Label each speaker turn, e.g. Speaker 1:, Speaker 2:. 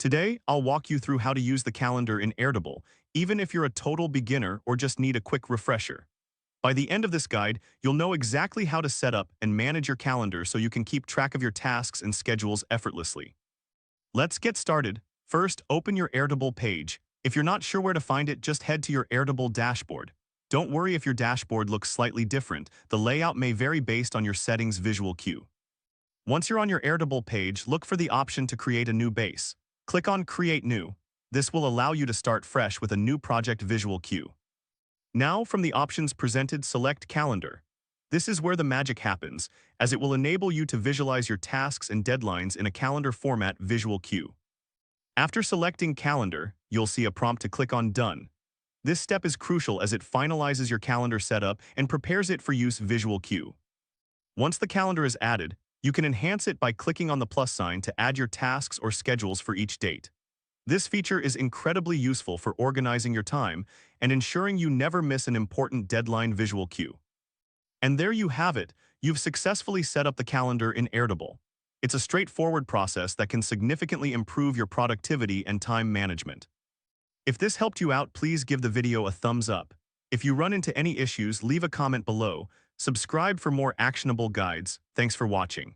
Speaker 1: Today, I'll walk you through how to use the calendar in Airtable, even if you're a total beginner or just need a quick refresher. By the end of this guide, you'll know exactly how to set up and manage your calendar so you can keep track of your tasks and schedules effortlessly. Let's get started. First, open your Airtable page. If you're not sure where to find it, just head to your Airtable dashboard. Don't worry if your dashboard looks slightly different. The layout may vary based on your settings visual cue. Once you're on your Airtable page, look for the option to create a new base. Click on Create New. This will allow you to start fresh with a new project visual cue. Now, from the options presented, select Calendar. This is where the magic happens, as it will enable you to visualize your tasks and deadlines in a calendar format visual cue. After selecting Calendar, you'll see a prompt to click on Done. This step is crucial as it finalizes your calendar setup and prepares it for use visual cue. Once the calendar is added, you can enhance it by clicking on the plus sign to add your tasks or schedules for each date. This feature is incredibly useful for organizing your time and ensuring you never miss an important deadline visual cue. And there you have it, you've successfully set up the calendar in Airtable. It's a straightforward process that can significantly improve your productivity and time management. If this helped you out, please give the video a thumbs up. If you run into any issues, leave a comment below. Subscribe for more actionable guides. Thanks for watching.